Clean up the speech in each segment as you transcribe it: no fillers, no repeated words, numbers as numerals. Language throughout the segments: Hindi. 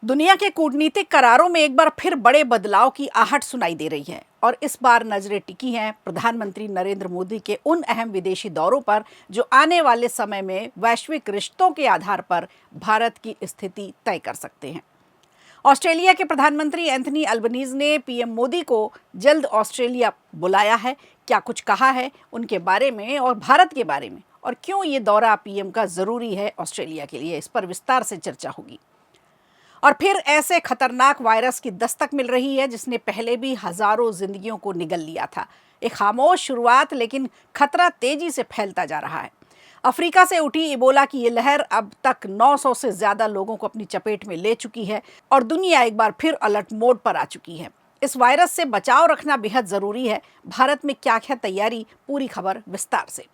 दुनिया के कूटनीतिक करारों में एक बार फिर बड़े बदलाव की आहट सुनाई दे रही है और इस बार नजरें टिकी हैं प्रधानमंत्री नरेंद्र मोदी के उन अहम विदेशी दौरों पर जो आने वाले समय में वैश्विक रिश्तों के आधार पर भारत की स्थिति तय कर सकते हैं। ऑस्ट्रेलिया के प्रधानमंत्री एंथनी अल्बनीज ने पीएम मोदी को जल्द ऑस्ट्रेलिया बुलाया है। क्या कुछ कहा है उनके बारे में और भारत के बारे में, और क्यों ये दौरा पीएम का जरूरी है ऑस्ट्रेलिया के लिए, इस पर विस्तार से चर्चा होगी। और फिर ऐसे खतरनाक वायरस की दस्तक मिल रही है जिसने पहले भी हजारों जिंदगियों को निगल लिया था। एक खामोश शुरुआत, लेकिन खतरा तेजी से फैलता जा रहा है। अफ्रीका से उठी इबोला की ये लहर अब तक 900 से ज्यादा लोगों को अपनी चपेट में ले चुकी है और दुनिया एक बार फिर अलर्ट मोड पर आ चुकी है। इस वायरस से बचाव रखना बेहद जरूरी है। भारत में क्या क्या तैयारी, पूरी खबर विस्तार से।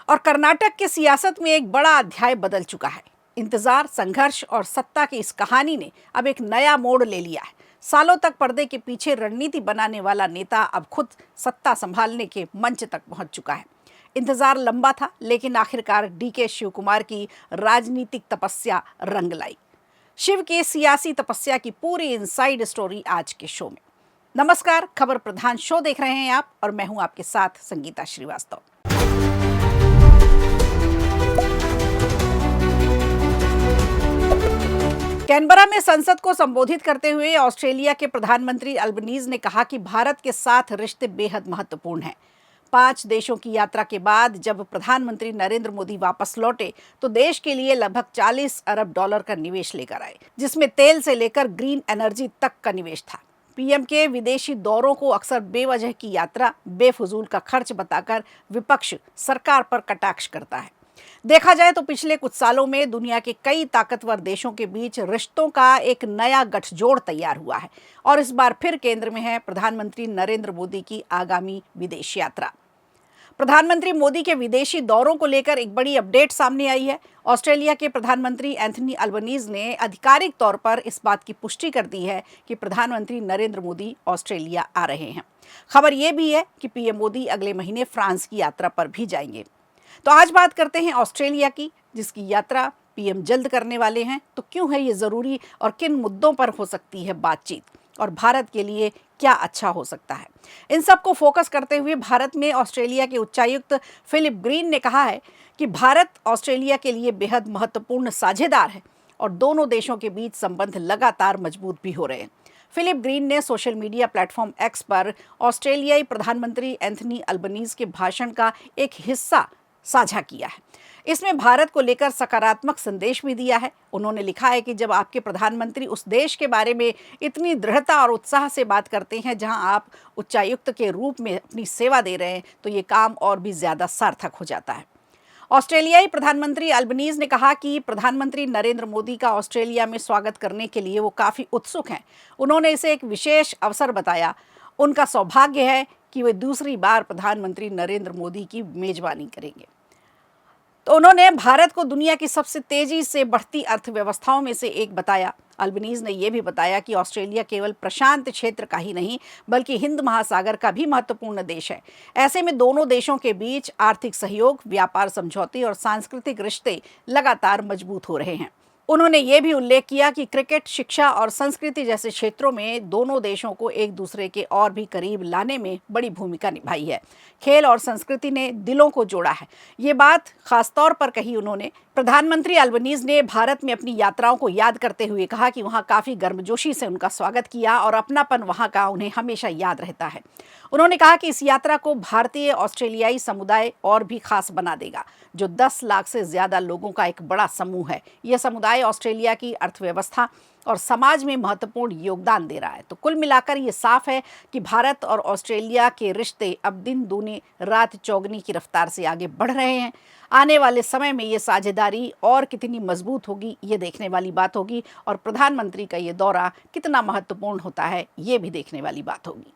और कर्नाटक की सियासत में एक बड़ा अध्याय बदल चुका है। इंतजार, संघर्ष और सत्ता की इस कहानी ने अब एक नया मोड़ ले लिया है। सालों तक पर्दे के पीछे रणनीति बनाने वाला नेता अब खुद सत्ता संभालने के मंच तक पहुंच चुका है। इंतजार लंबा था, लेकिन आखिरकार डीके शिव कुमार की राजनीतिक तपस्या रंग लाई। शिव की सियासी तपस्या की पूरी इनसाइड स्टोरी आज के शो में। नमस्कार, खबर प्रधान शो देख रहे हैं आप और मैं हूं आपके साथ संगीता श्रीवास्तव। कैनबरा में संसद को संबोधित करते हुए ऑस्ट्रेलिया के प्रधानमंत्री अल्बनीज ने कहा कि भारत के साथ रिश्ते बेहद महत्वपूर्ण हैं। 5 देशों की यात्रा के बाद जब प्रधानमंत्री नरेंद्र मोदी वापस लौटे तो देश के लिए लगभग 40 अरब डॉलर का निवेश लेकर आए, जिसमें तेल से लेकर ग्रीन एनर्जी तक का निवेश था। पीएम के विदेशी दौरों को अक्सर बेवजह की यात्रा, बेफजूल का खर्च बताकर विपक्ष सरकार पर कटाक्ष करता है। देखा जाए तो पिछले कुछ सालों में दुनिया के कई ताकतवर देशों के बीच रिश्तों का एक नया गठजोड़ तैयार हुआ है और इस बार फिर केंद्र में है प्रधानमंत्री नरेंद्र मोदी की आगामी विदेश यात्रा। प्रधानमंत्री मोदी के विदेशी दौरों को लेकर एक बड़ी अपडेट सामने आई है। ऑस्ट्रेलिया के प्रधानमंत्री एंथनी अल्बनीज ने आधिकारिक तौर पर इस बात की पुष्टि कर दी है कि प्रधानमंत्री नरेंद्र मोदी ऑस्ट्रेलिया आ रहे हैं। खबर यह भी है कि पीएम मोदी अगले महीने फ्रांस की यात्रा पर भी जाएंगे। तो आज बात करते हैं ऑस्ट्रेलिया की, जिसकी यात्रा पीएम जल्द करने वाले हैं। तो क्यों है ये जरूरी और किन मुद्दों पर हो सकती है बातचीत, और भारत के लिए क्या अच्छा हो सकता है। इन सब को फोकस करते हुए भारत में ऑस्ट्रेलिया के उच्चायुक्त फिलिप ग्रीन ने कहा है कि भारत ऑस्ट्रेलिया के लिए बेहद महत्वपूर्ण साझेदार है और दोनों देशों के बीच संबंध लगातार मजबूत भी हो रहे हैं। फिलिप ग्रीन ने सोशल मीडिया प्लेटफॉर्म एक्स पर ऑस्ट्रेलियाई प्रधानमंत्री एंथनी अल्बनीज के भाषण का एक हिस्सा साझा किया है। इसमें भारत को लेकर सकारात्मक संदेश भी दिया है। उन्होंने लिखा है कि जब आपके प्रधानमंत्री उस देश के बारे में इतनी दृढ़ता और उत्साह से बात करते हैं जहां आप उच्चायुक्त के रूप में अपनी सेवा दे रहे हैं, तो ये काम और भी ज्यादा सार्थक हो जाता है। ऑस्ट्रेलियाई प्रधानमंत्री अल्बनीज ने कहा कि प्रधानमंत्री नरेंद्र मोदी का ऑस्ट्रेलिया में स्वागत करने के लिए वो काफी उत्सुक हैं। उन्होंने इसे एक विशेष अवसर बताया। उनका सौभाग्य है कि वे दूसरी बार प्रधानमंत्री नरेंद्र मोदी की मेजबानी करेंगे। तो उन्होंने भारत को दुनिया की सबसे तेजी से बढ़ती अर्थव्यवस्थाओं में से एक बताया। अल्बनीज ने यह भी बताया कि ऑस्ट्रेलिया केवल प्रशांत क्षेत्र का ही नहीं बल्कि हिंद महासागर का भी महत्वपूर्ण देश है। ऐसे में दोनों देशों के बीच आर्थिक सहयोग, व्यापार समझौते और सांस्कृतिक रिश्ते लगातार मजबूत हो रहे हैं। उन्होंने ये भी उल्लेख किया कि क्रिकेट, शिक्षा और संस्कृति जैसे क्षेत्रों में दोनों देशों को एक दूसरे के और भी करीब लाने में बड़ी भूमिका निभाई है। खेल और संस्कृति ने दिलों को जोड़ा है, ये बात खासतौर पर कही उन्होंने। प्रधानमंत्री अल्बनीज ने भारत में अपनी यात्राओं को याद करते हुए कहा कि वहाँ काफ़ी गर्मजोशी से उनका स्वागत किया और अपनापन वहाँ का उन्हें हमेशा याद रहता है। उन्होंने कहा कि इस यात्रा को भारतीय ऑस्ट्रेलियाई समुदाय और भी खास बना देगा, जो 10 लाख से ज़्यादा लोगों का एक बड़ा समूह है। यह समुदाय ऑस्ट्रेलिया की अर्थव्यवस्था और समाज में महत्वपूर्ण योगदान दे रहा है। तो कुल मिलाकर ये साफ है कि भारत और ऑस्ट्रेलिया के रिश्ते अब दिन दूनी रात चौगनी की रफ्तार से आगे बढ़ रहे हैं। आने वाले समय में ये साझेदारी और कितनी मजबूत होगी, ये देखने वाली बात होगी, और प्रधानमंत्री का ये दौरा कितना महत्वपूर्ण होता है, ये भी देखने वाली बात होगी।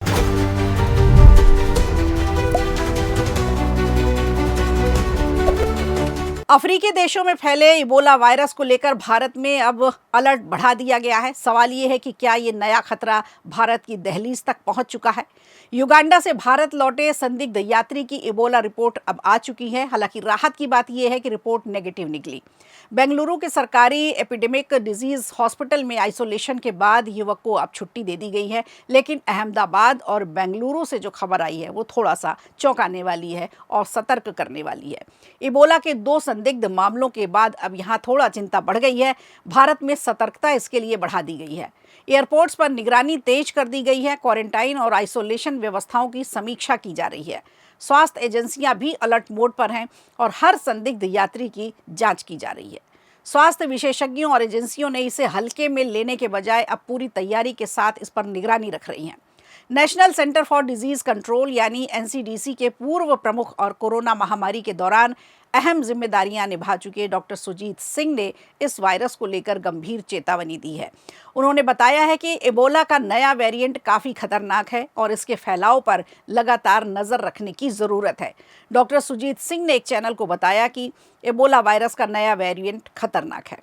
अफ्रीकी देशों में फैले इबोला वायरस को लेकर भारत में अब अलर्ट बढ़ा दिया गया है। सवाल ये है कि क्या ये नया खतरा भारत की दहलीज तक पहुंच चुका है। युगांडा से भारत लौटे संदिग्ध यात्री की इबोला रिपोर्ट अब आ चुकी है। हालांकि राहत की बात यह है कि रिपोर्ट नेगेटिव निकली। बेंगलुरु के सरकारी एपिडेमिक डिजीज हॉस्पिटल में आइसोलेशन के बाद युवक को अब छुट्टी दे दी गई है। लेकिन अहमदाबाद और बेंगलुरु से जो खबर आई है वो थोड़ा सा चौंकाने वाली है और सतर्क करने वाली है। इबोला के 2 संदिग्ध मामलों के बाद अब यहाँ थोड़ा चिंता बढ़ गई है। भारत में सतर्कता इसके लिए बढ़ा दी गई है। एयरपोर्ट्स पर निगरानी तेज कर दी गई है। क्वारंटाइन और आइसोलेशन व्यवस्थाओं की समीक्षा की जा रही है। स्वास्थ्य एजेंसियां भी अलर्ट मोड पर हैं और हर संदिग्ध यात्री की जांच की जा रही है। स्वास्थ्य विशेषज्ञों और एजेंसियों ने इसे हल्के में लेने के बजाय अब पूरी तैयारी के साथ इस पर निगरानी रख रही हैं। National centre for disease control यानी एनसीडीसी के पूर्व प्रमुख और कोरोना महामारी के दौरान अहम जिम्मेदारियां निभा चुके डॉक्टर सुजीत सिंह ने इस वायरस को लेकर गंभीर चेतावनी दी है। उन्होंने बताया है कि इबोला का नया वेरिएंट काफ़ी खतरनाक है और इसके फैलाव पर लगातार नज़र रखने की ज़रूरत है। डॉक्टर सुजीत सिंह ने एक चैनल को बताया कि इबोला वायरस का नया वेरिएंट खतरनाक है।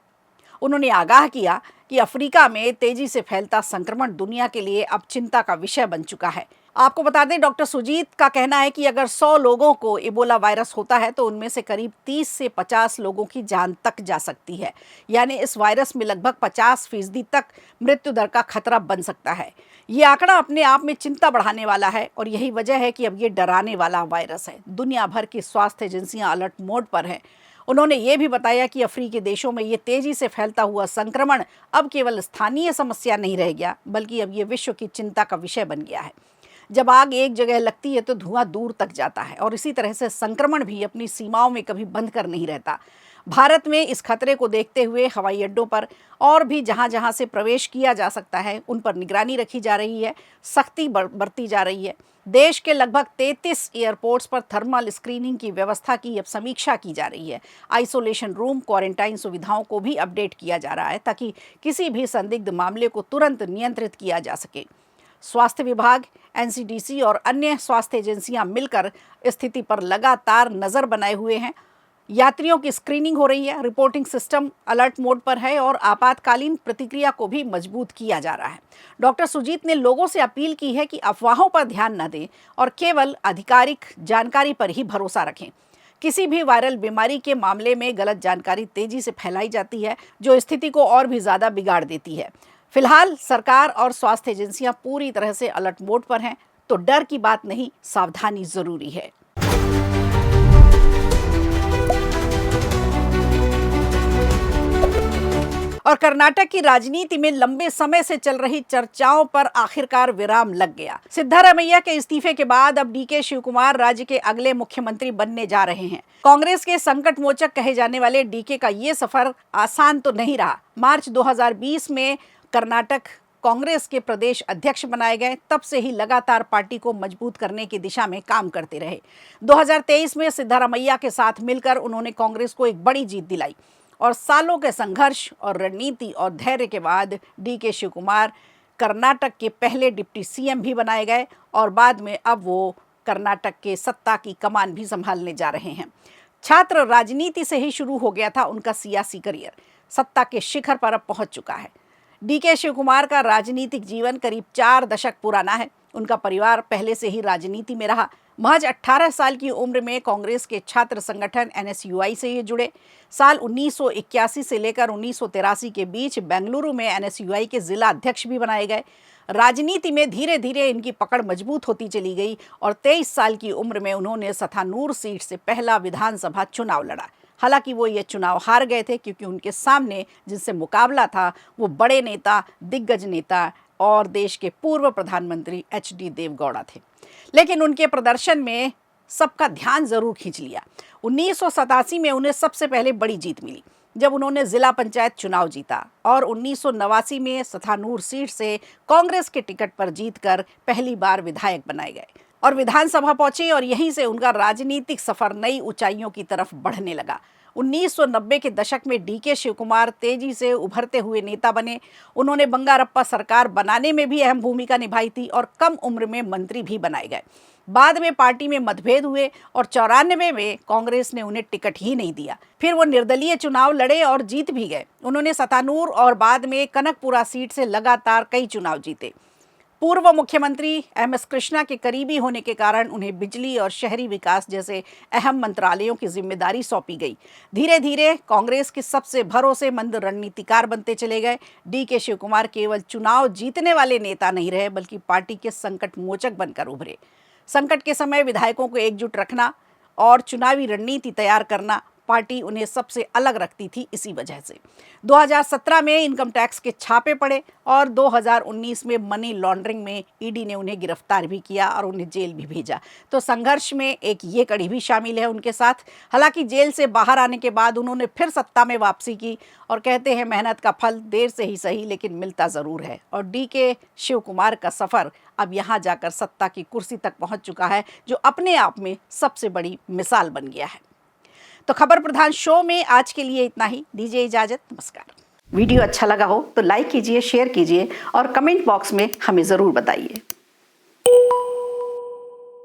उन्होंने आगाह किया कि अफ्रीका में तेजी से फैलता संक्रमण दुनिया के लिए अब चिंता का विषय बन चुका है। आपको बता दें, डॉक्टर सुजीत का कहना है कि अगर 100 लोगों को इबोला वायरस होता है तो उनमें से करीब 30 से 50 लोगों की जान तक जा सकती है। यानी इस वायरस में लगभग 50% तक मृत्यु दर का खतरा बन सकता है। ये आंकड़ा अपने आप में चिंता बढ़ाने वाला है और यही वजह है कि अब ये डराने वाला वायरस है। दुनिया भर की स्वास्थ्य एजेंसियां अलर्ट मोड पर हैं। उन्होंने ये भी बताया कि अफ्रीकी देशों में ये तेजी से फैलता हुआ संक्रमण अब केवल स्थानीय समस्या नहीं रह गया, बल्कि अब ये विश्व की चिंता का विषय बन गया है। जब आग एक जगह लगती है तो धुआं दूर तक जाता है और इसी तरह से संक्रमण भी अपनी सीमाओं में कभी बंद कर नहीं रहता। भारत में इस खतरे को देखते हुए हवाई अड्डों पर और भी जहां से प्रवेश किया जा सकता है उन पर निगरानी रखी जा रही है, सख्ती बरती जा रही है। देश के लगभग 33 एयरपोर्ट्स पर थर्मल स्क्रीनिंग की व्यवस्था की अब समीक्षा की जा रही है। आइसोलेशन रूम, क्वारंटाइन सुविधाओं को भी अपडेट किया जा रहा है ताकि किसी भी संदिग्ध मामले को तुरंत नियंत्रित किया जा सके। स्वास्थ्य विभाग, एनसीडीसी और अन्य स्वास्थ्य एजेंसियां मिलकर स्थिति पर लगातार नज़र बनाए हुए हैं। यात्रियों की स्क्रीनिंग हो रही है, रिपोर्टिंग सिस्टम अलर्ट मोड पर है और आपातकालीन प्रतिक्रिया को भी मजबूत किया जा रहा है। डॉक्टर सुजीत ने लोगों से अपील की है कि अफवाहों पर ध्यान न दें और केवल आधिकारिक जानकारी पर ही भरोसा रखें। किसी भी वायरल बीमारी के मामले में गलत जानकारी तेजी से फैलाई जाती है, जो स्थिति को और भी ज़्यादा बिगाड़ देती है। फिलहाल सरकार और स्वास्थ्य एजेंसियां पूरी तरह से अलर्ट मोड पर हैं, तो डर की बात नहीं, सावधानी जरूरी है। और कर्नाटक की राजनीति में लंबे समय से चल रही चर्चाओं पर आखिरकार विराम लग गया। सिद्धारमैया के इस्तीफे के बाद अब डीके शिवकुमार राज्य के अगले मुख्यमंत्री बनने जा रहे हैं। कांग्रेस के संकट मोचक कहे जाने वाले डीके का ये सफर आसान तो नहीं रहा। मार्च 2020 में कर्नाटक कांग्रेस के प्रदेश अध्यक्ष बनाए गए, तब से ही लगातार पार्टी को मजबूत करने की दिशा में काम करते रहे। 2023 में सिद्धारमैया के साथ मिलकर उन्होंने कांग्रेस को एक बड़ी जीत दिलाई और सालों के संघर्ष और रणनीति और धैर्य के बाद डीके शिवकुमार कर्नाटक के पहले डिप्टी सीएम भी बनाए गए और बाद में अब वो कर्नाटक के सत्ता की कमान भी संभालने जा रहे हैं। छात्र राजनीति से ही शुरू हो गया था उनका सियासी करियर, सत्ता के शिखर पर अब पहुंच चुका है। डीके शिवकुमार का राजनीतिक जीवन करीब 4 दशक पुराना है। उनका परिवार पहले से ही राजनीति में रहा। महज 18 साल की उम्र में कांग्रेस के छात्र संगठन एनएसयूआई से ये जुड़े। साल 1981 से लेकर 1983 के बीच बेंगलुरु में एनएसयूआई के जिला अध्यक्ष भी बनाए गए। राजनीति में धीरे धीरे इनकी पकड़ मजबूत होती चली गई और 23 साल की उम्र में उन्होंने सथानूर सीट से पहला विधानसभा चुनाव लड़ा। हालांकि वो ये चुनाव हार गए थे क्योंकि उनके सामने जिनसे मुकाबला था वो बड़े नेता, दिग्गज नेता और देश के पूर्व प्रधानमंत्री एचडी देवगौड़ा थे। लेकिन उनके प्रदर्शन में सबका ध्यान जरूर खींच लिया। 1987 में उन्हें सबसे पहले बड़ी जीत मिली जब उन्होंने जिला पंचायत चुनाव जीता और 1989 में सथानूर सीट से कांग्रेस के टिकट पर जीतकर पहली बार विधायक बनाए गए और विधानसभा पहुंचे और यहीं से उनका राजनीतिक सफर नई ऊंचाइयों की तरफ बढ़ने लगा। 1990 के दशक में डीके शिवकुमार तेजी से उभरते हुए नेता बने। उन्होंने बंगारप्पा सरकार बनाने में भी अहम भूमिका निभाई थी और कम उम्र में मंत्री भी बनाए गए। बाद में पार्टी में मतभेद हुए और 94 में कांग्रेस ने उन्हें टिकट ही नहीं दिया। फिर वो निर्दलीय चुनाव लड़े और जीत भी गए। उन्होंने सतानूर और बाद में कनकपुरा सीट से लगातार कई चुनाव जीते। पूर्व मुख्यमंत्री एमएस कृष्णा के करीबी होने के कारण उन्हें बिजली और शहरी विकास जैसे अहम मंत्रालयों की जिम्मेदारी सौंपी गई। धीरे धीरे कांग्रेस के सबसे भरोसेमंद रणनीतिकार बनते चले गए। डीके शिवकुमार केवल चुनाव जीतने वाले नेता नहीं रहे, बल्कि पार्टी के संकट मोचक बनकर उभरे। संकट के समय विधायकों को एकजुट रखना और चुनावी रणनीति तैयार करना पार्टी उन्हें सबसे अलग रखती थी। इसी वजह से 2017 में इनकम टैक्स के छापे पड़े और 2019 में मनी लॉन्ड्रिंग में ईडी ने उन्हें गिरफ्तार भी किया और उन्हें जेल भी भेजा। तो संघर्ष में एक ये कड़ी भी शामिल है उनके साथ। हालांकि जेल से बाहर आने के बाद उन्होंने फिर सत्ता में वापसी की और कहते हैं मेहनत का फल देर से ही सही लेकिन मिलता ज़रूर है। और डीके शिवकुमार का सफ़र अब यहाँ जाकर सत्ता की कुर्सी तक पहुँच चुका है, जो अपने आप में सबसे बड़ी मिसाल बन गया है। तो खबर प्रधान शो में आज के लिए इतना ही। दीजिए इजाजत, नमस्कार। वीडियो अच्छा लगा हो तो लाइक कीजिए, शेयर कीजिए और कमेंट बॉक्स में हमें ज़रूर बताइए।